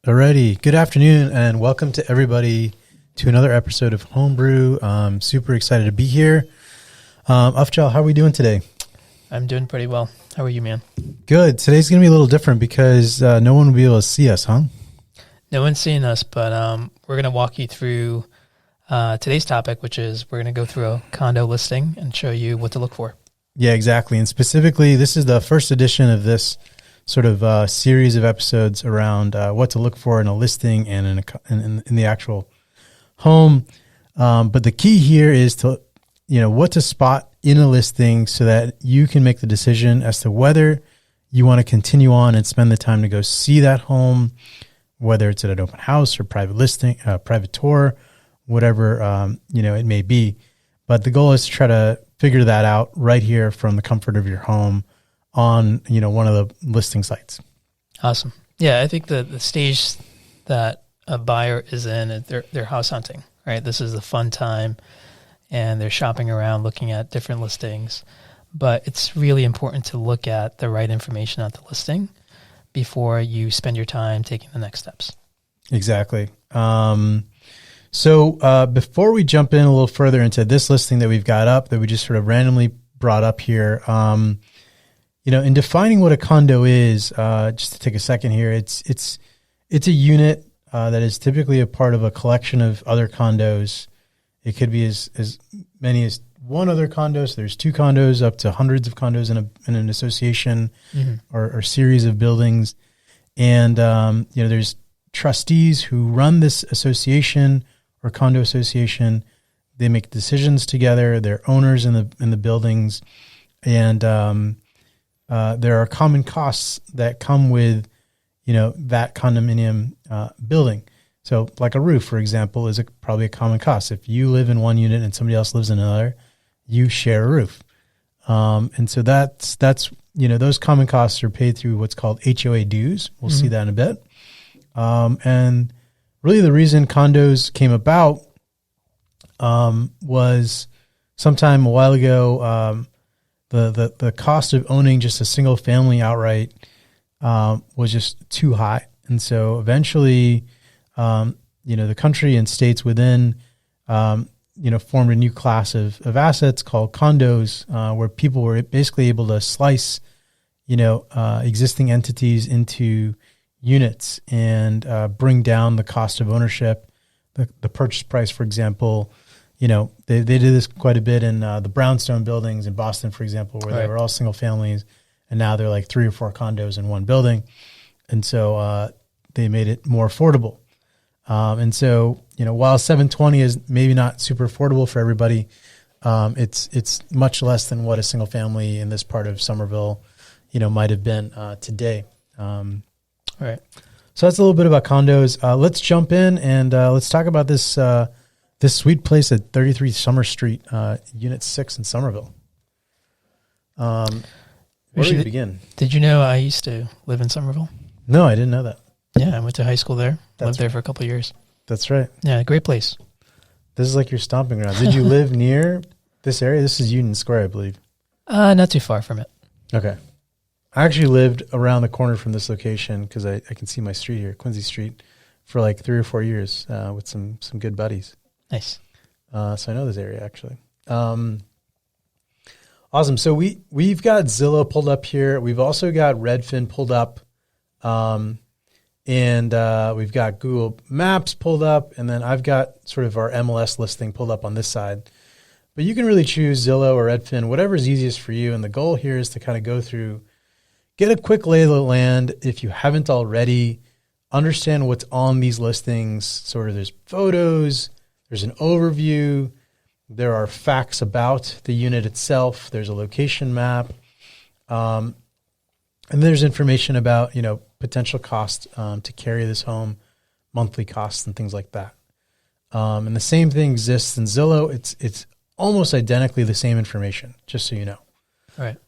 Alrighty, good afternoon and welcome to everybody to another episode of Homebrew. I'm super excited to be here. Afjal, how are we doing today? I'm doing pretty well. How are you, man? Good. Today's going to be a little different because no one will be able to see us, huh? No one's seeing us, but we're going to walk you through today's topic, which is we're going to go through a condo listing and show you what to look for. Yeah, exactly. And specifically, this is the first edition of this sort of series of episodes around what to look for in a listing and in the actual home. But the key here is to, what to spot in a listing so that you can make the decision as to whether you want to continue on and spend the time to go see that home, whether it's at an open house or private listing, private tour, whatever, it may be. But the goal is to try to figure that out right here from the comfort of your home on, one of the listing sites. Awesome. Yeah, I think the stage that a buyer is in, they're house hunting, right? This is the fun time, and they're shopping around, looking at different listings. But it's really important to look at the right information at the listing before you spend your time taking the next steps. Exactly. So before we jump in a little further into this listing that we've got up, that we just sort of randomly brought up here, in defining what a condo is, just to take a second here, it's a unit that is typically a part of a collection of other condos. It could be as many as one other condo. So there's two condos up to hundreds of condos in an association or series of buildings. And, there's trustees who run this association or condo association. They make decisions together. They're owners in the buildings. And there are common costs that come with, that condominium building. So like a roof, for example, is probably a common cost. If you live in one unit and somebody else lives in another, you share a roof. And so that's those common costs are paid through what's called HOA dues. We'll see that in a bit. And really the reason condos came about was sometime a while ago, the cost of owning just a single family outright was just too high. And so eventually, the country and states within, formed a new class of assets called condos, where people were basically able to slice, existing entities into units and bring down the cost of ownership, the purchase price, for example. They did this quite a bit in the brownstone buildings in Boston, for example, where they were all single families, and now they're like 3 or 4 condos in one building. And so they made it more affordable. And so, while 720 is maybe not super affordable for everybody, it's much less than what a single family in this part of Somerville, might have been today. All right. So that's a little bit about condos. Let's jump in and let's talk about this sweet place at 33 Summer Street, Unit 6 in Somerville. Where do we begin? Did you know I used to live in Somerville? No, I didn't know that. Yeah, I went to high school there. Lived there for a couple of years. That's right. Yeah, great place. This is like your stomping ground. Did you live near this area? This is Union Square, I believe. Not too far from it. Okay. I actually lived around the corner from this location because I can see my street here, Quincy Street, for like 3 or 4 years with some good buddies. Nice. So I know this area, actually. Awesome. So we've got Zillow pulled up here. We've also got Redfin pulled up. And we've got Google Maps pulled up. And then I've got sort of our MLS listing pulled up on this side. But you can really choose Zillow or Redfin, whatever is easiest for you. And the goal here is to kind of go through, get a quick lay of the land if you haven't already, understand what's on these listings. Sort of there's photos, there's an overview, there are facts about the unit itself, there's a location map, and there's information about, potential cost to carry this home, monthly costs and things like that. And the same thing exists in Zillow. It's almost identically the same information, just so you know. All right.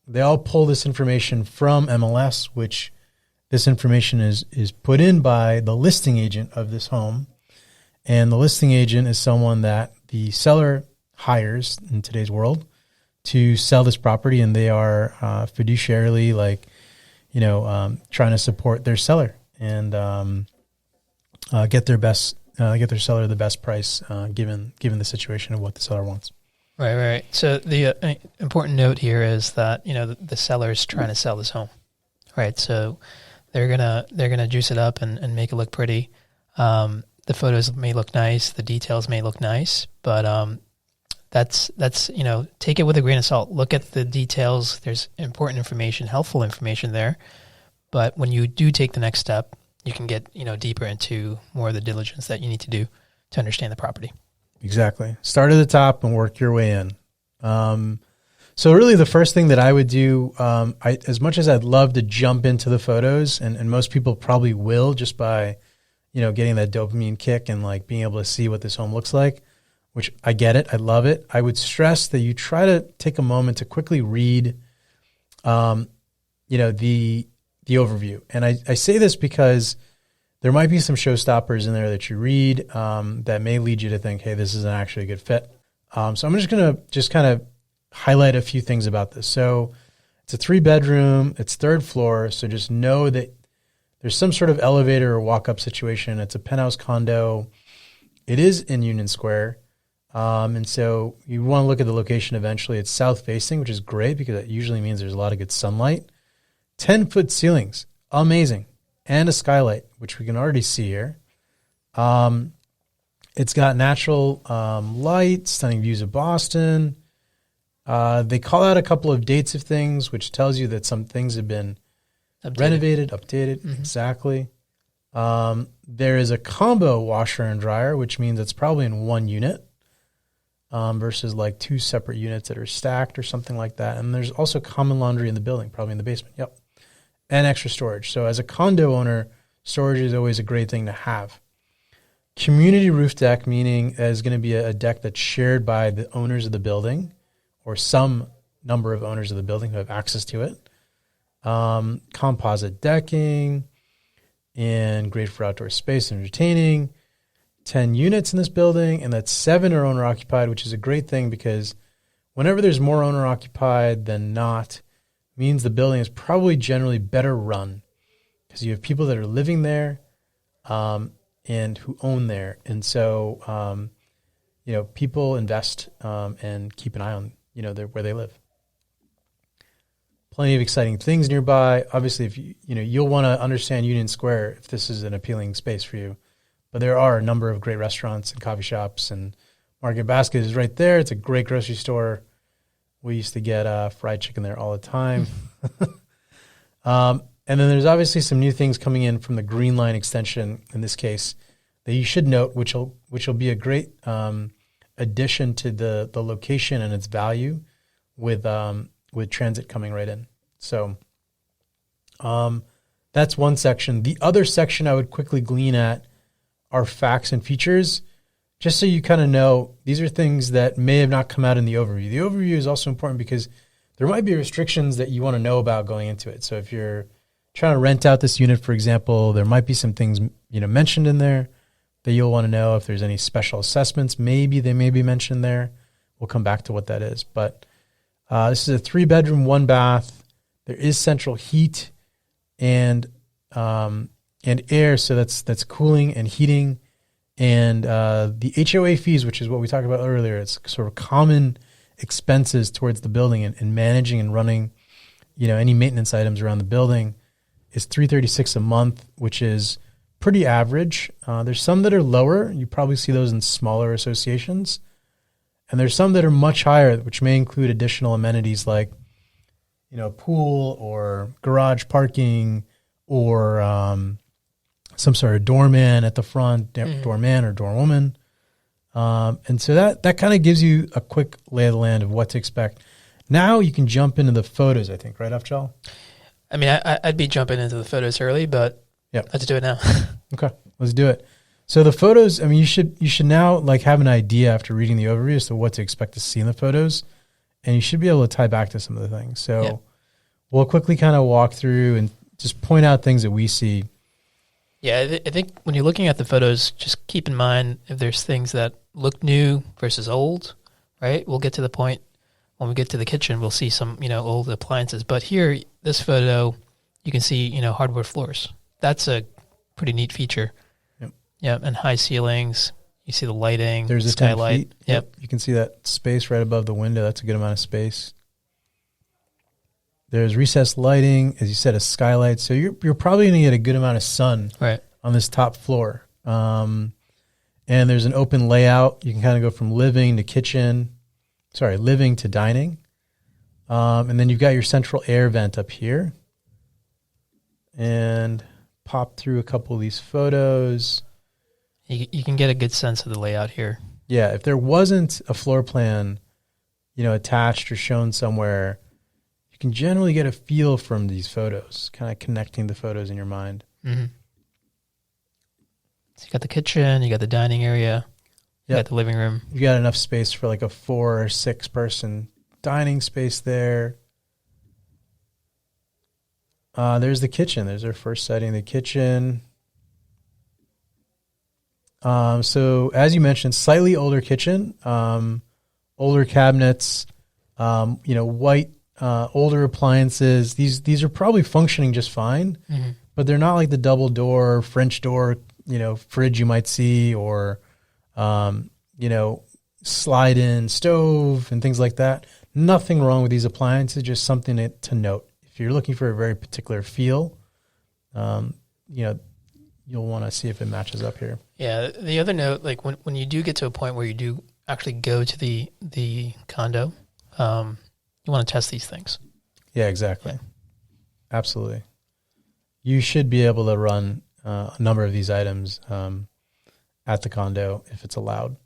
They all pull this information from MLS, which this information is put in by the listing agent of this home. And the listing agent is someone that the seller hires in today's world to sell this property, and they are fiduciarily trying to support their seller and get their seller the best price given the situation of what the seller wants. Right. So the important note here is that the seller is trying to sell this home, right? So they're gonna juice it up and make it look pretty. The photos may look nice, the details may look nice, but that's take it with a grain of salt. Look at the details. There's important information, helpful information there, but when you do take the next step, you can get deeper into more of the diligence that you need to do to understand the property. Exactly. Start at the top and work your way in. So really the first thing that I would do, as much as I'd love to jump into the photos, and most people probably will just by, getting that dopamine kick and like being able to see what this home looks like, which I get it. I love it. I would stress that you try to take a moment to quickly read, the overview. And I say this because there might be some showstoppers in there that you read that may lead you to think, hey, this isn't actually a good fit. So I'm just going to kind of highlight a few things about this. So it's a 3-bedroom, it's 3rd floor. So just know that there's some sort of elevator or walk-up situation. It's a penthouse condo. It is in Union Square. And so you want to look at the location eventually. It's south-facing, which is great because that usually means there's a lot of good sunlight. 10-foot ceilings, amazing. And a skylight, which we can already see here. It's got natural light, stunning views of Boston. They call out a couple of dates of things, which tells you that some things have been renovated, updated. Mm-hmm. Exactly. There is a combo washer and dryer, which means it's probably in one unit versus like 2 separate units that are stacked or something like that. And there's also common laundry in the building, probably in the basement. Yep. And extra storage. So as a condo owner, storage is always a great thing to have. Community roof deck, meaning is going to be a deck that's shared by the owners of the building or some number of owners of the building who have access to it. Composite decking and great for outdoor space and entertaining. 10 units in this building, and that's 7 are owner occupied, which is a great thing because whenever there's more owner occupied than not, means the building is probably generally better run because you have people that are living there and who own there. And so, people invest and keep an eye on, where they live. Plenty of exciting things nearby. Obviously, if you'll want to understand Union Square if this is an appealing space for you. But there are a number of great restaurants and coffee shops, and Market Basket is right there. It's a great grocery store. We used to get fried chicken there all the time. And then there's obviously some new things coming in from the Green Line extension in this case that you should note, which will be a great addition to the location and its value with transit coming right in. So that's one section. The other section I would quickly glean at are facts and features. Just so you kind of know, these are things that may have not come out in the overview. The overview is also important because there might be restrictions that you want to know about going into it. So if you're trying to rent out this unit, for example, there might be some things mentioned in there that you'll want to know. If there's any special assessments, maybe they may be mentioned there. We'll come back to what that is. But this is a 3-bedroom, 1-bath. There is central heat and air, so that's cooling and heating. And the HOA fees, which is what we talked about earlier, it's sort of common expenses towards the building and managing and running, any maintenance items around the building, is $336 a month, which is pretty average. There's some that are lower. You probably see those in smaller associations. And there's some that are much higher, which may include additional amenities like, pool or garage parking or some sort of doorman at the front, doorman or doorwoman. And so that kind of gives you a quick lay of the land of what to expect. Now you can jump into the photos, I think, right, Afjal? I mean, I'd be jumping into the photos early, but let's do it now. Okay, let's do it. So the photos, I mean, you should now have an idea after reading the overview as to what to expect to see in the photos, and you should be able to tie back to some of the things. So we'll quickly kind of walk through and just point out things that we see. Yeah, I think when you're looking at the photos, just keep in mind if there's things that look new versus old, right? We'll get to the point when we get to the kitchen, we'll see some, old appliances. But here, this photo, you can see, hardwood floors. That's a pretty neat feature. Yep. Yep. And high ceilings. You see the lighting. There's a skylight. 10 feet. Yep. You can see that space right above the window. That's a good amount of space. There's recessed lighting, as you said, a skylight. So you're probably going to get a good amount of sun on this top floor. And there's an open layout. You can kind of go from living to dining. And then you've got your central air vent up here. And pop through a couple of these photos. You can get a good sense of the layout here. Yeah, if there wasn't a floor plan, attached or shown somewhere, you can generally get a feel from these photos, kind of connecting the photos in your mind. Mm-hmm. So you got the kitchen, you got the dining area, you got the living room. You got enough space for like a 4 or 6 person dining space there. There's the kitchen. There's our first setting, the kitchen. So as you mentioned, slightly older kitchen, older cabinets, white, older appliances. These are probably functioning just fine, but they're not like the double door, French door, fridge you might see, or, slide in stove and things like that. Nothing wrong with these appliances, just something to note. If you're looking for a very particular feel, you'll want to see if it matches up here. Yeah. The other note, like when you do get to a point where you do actually go to the condo, you want to test these things. Yeah, exactly. Yeah. Absolutely. You should be able to run a number of these items at the condo if it's allowed.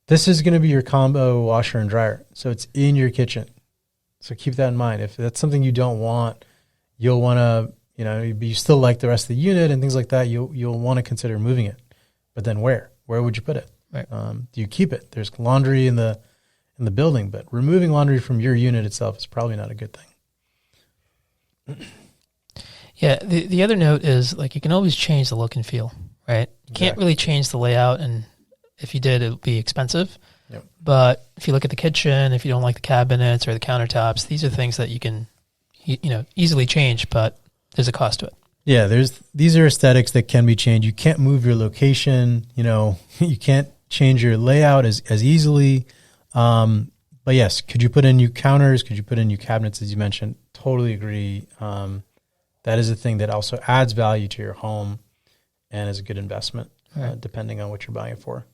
This is going to be your combo washer and dryer, so it's in your kitchen. So keep that in mind. If that's something you don't want, you'll want to, you still like the rest of the unit and things like that, you'll want to consider moving it. But then where? Where would you put it? Right. Do you keep it? There's laundry in the building, but removing laundry from your unit itself is probably not a good thing. Yeah. The other note is, like, you can always change the look and feel, right? You can't really change the layout, and if you did, it would be expensive. Yep. But if you look at the kitchen, if you don't like the cabinets or the countertops, these are things that you can, easily change, but there's a cost to it. Yeah, these are aesthetics that can be changed. You can't move your location, you can't change your layout as easily. But yes, could you put in new counters? Could you put in new cabinets, as you mentioned? Totally agree. That is a thing that also adds value to your home and is a good investment, depending on what you're buying it for.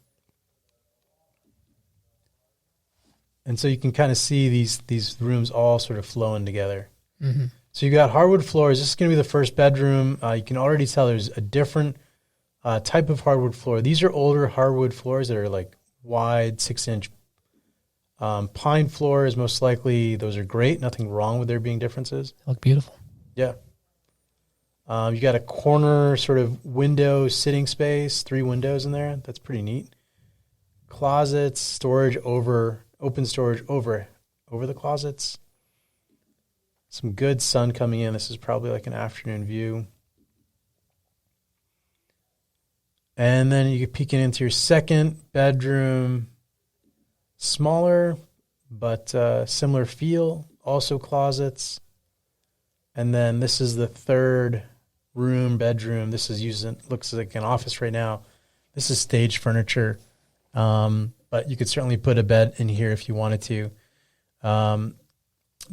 And so you can kind of see these rooms all sort of flowing together. Mm-hmm. So you got hardwood floors. This is going to be the first bedroom. You can already tell there's a different type of hardwood floor. These are older hardwood floors that are like wide 6-inch pine floors, most likely. Those are great. Nothing wrong with there being differences. They look beautiful. Yeah. You got a corner sort of window sitting space, 3 windows in there. That's pretty neat. Closets, open storage over the closets. Some good sun coming in. This is probably like an afternoon view. And then you get peeking into your second bedroom. Smaller, but similar feel. Also closets. And then this is the third bedroom. This is looks like an office right now. This is staged furniture. But you could certainly put a bed in here if you wanted to.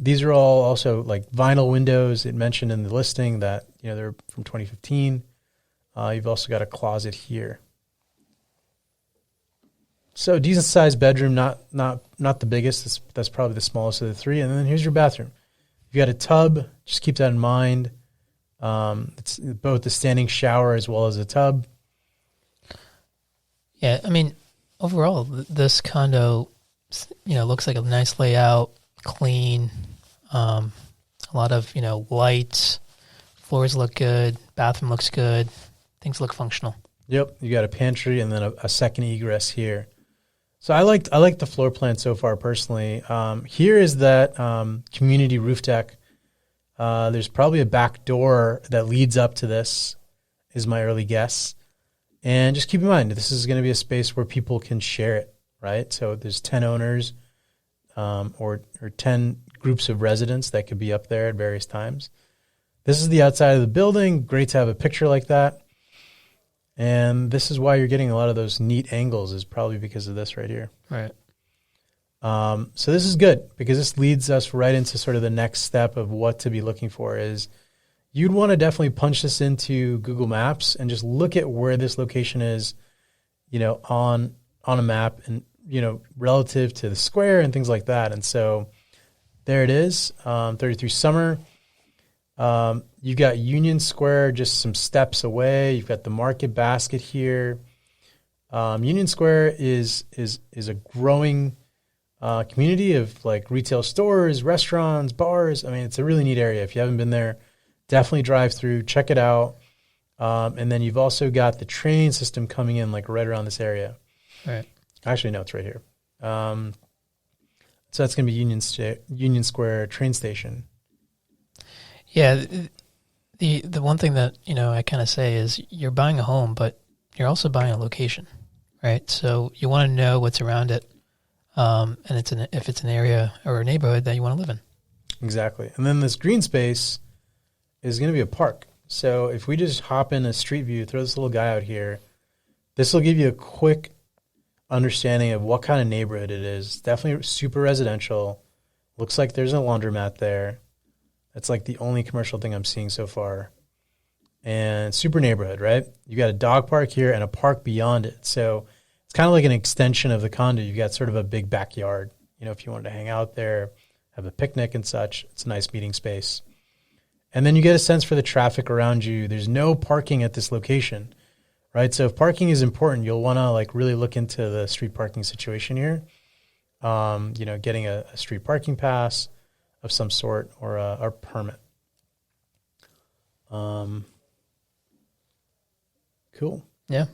These are all also like vinyl windows. It mentioned in the listing that they're from 2015. You've also got a closet here. So decent sized bedroom, not the biggest. That's probably the smallest of the 3. And then here's your bathroom. You got a tub. Just keep that in mind. It's both the standing shower as well as a tub. Yeah, I mean, overall, this condo, looks like a nice layout, clean, a lot of, lights, floors look good, bathroom looks good, things look functional. Yep, you got a pantry and then a second egress here. So I like the floor plan so far personally. Here is that community roof deck. There's probably a back door that leads up to this, is my early guess. And just keep in mind, this is going to be a space where people can share it, right? So there's 10 owners or 10 groups of residents that could be up there at various times. This is the outside of the building. Great to have a picture like that. And this is why you're getting a lot of those neat angles, is probably because of this right here. Right. So this is good because this leads us right into sort of the next step of what to be looking for. Is you'd want to definitely punch this into Google Maps and just look at where this location is, on a map, and, relative to the square and things like that. And so there it is, 33 Summer. You've got Union Square just some steps away. You've got the Market Basket here. Union Square is a growing community of like retail stores, restaurants, bars. I mean, it's a really neat area. If you haven't been there, definitely drive through, check it out. And then you've also got the train system coming in like right around this area. Right. Actually, no, it's right here. So that's going to be Union Square train station. Yeah. The one thing that, I kind of say is you're buying a home, but you're also buying a location, right? So you want to know what's around it. And if it's an area or a neighborhood that you want to live in. Exactly. And then this green space is going to be a park. So if we just hop in a street view, throw this little guy out here, this will give you a quick understanding of what kind of neighborhood it is. It's definitely super residential. Looks like there's a laundromat there. That's like the only commercial thing I'm seeing so far. And super neighborhood, right? You got a dog park here and a park beyond it. So it's kind of like an extension of the condo. You've got sort of a big backyard. If you wanted to hang out there, have a picnic and such, it's a nice meeting space. And then you get a sense for the traffic around you. There's no parking at this location, right? So if parking is important, you'll want to like really look into the street parking situation here. Getting a street parking pass of some sort or a permit. Cool. Yeah.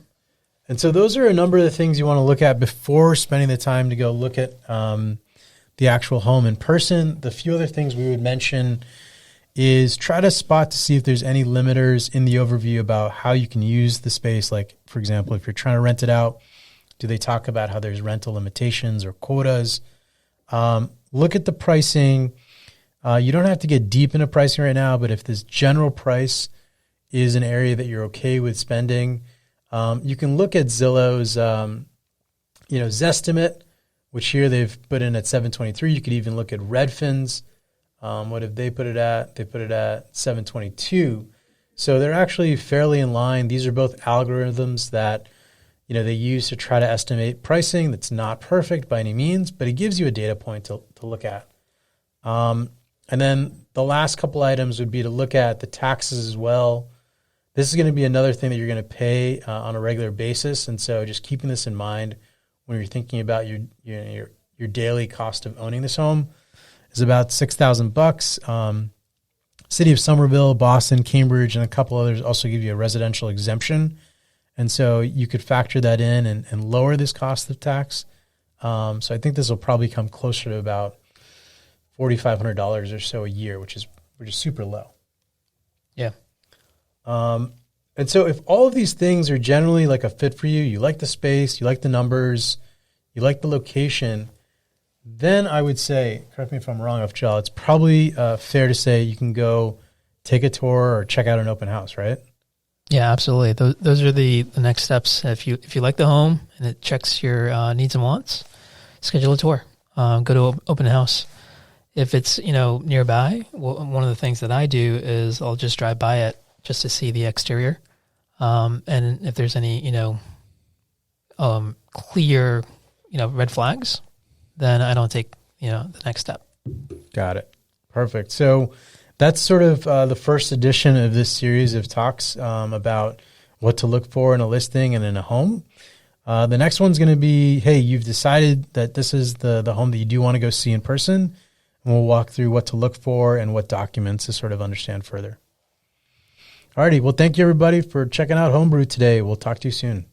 And so those are a number of the things you want to look at before spending the time to go look at the actual home in person. The few other things we would mention is try to spot to see if there's any limiters in the overview about how you can use the space. Like, for example, if you're trying to rent it out, do they talk about how there's rental limitations or quotas? Look at the pricing. You don't have to get deep into pricing right now, but if this general price is an area that you're okay with spending, you can look at Zillow's, Zestimate, which here they've put in at $723. You could even look at Redfin's. What have they put it at? They put it at $722. So they're actually fairly in line. These are both algorithms that, they use to try to estimate pricing. That's not perfect by any means, but it gives you a data point to look at. And then the last couple items would be to look at the taxes as well. This is going to be another thing that you're going to pay on a regular basis. And so just keeping this in mind when you're thinking about your daily cost of owning this home is about $6,000. City of Somerville, Boston, Cambridge, and a couple others also give you a residential exemption. And so you could factor that in and lower this cost of tax. So I think this will probably come closer to about $4,500 or so a year, which is super low. Yeah. And so if all of these things are generally like a fit for you, you like the space, you like the numbers, you like the location, then I would say, correct me if I'm wrong, Afjal, it's probably fair to say you can go take a tour or check out an open house, right? Yeah, absolutely. Those are the next steps. If you like the home and it checks your needs and wants, schedule a tour. Go to open house. If it's nearby, one of the things that I do is I'll just drive by it just to see the exterior, and if there's any clear red flags, then I don't take the next step. Got it. Perfect. So that's sort of the first edition of this series of talks about what to look for in a listing and in a home. The next one's going to be, hey, you've decided that this is the home that you do want to go see in person, and we'll walk through what to look for and what documents to sort of understand further. Alrighty. Well, thank you everybody for checking out Homebrew today. We'll talk to you soon.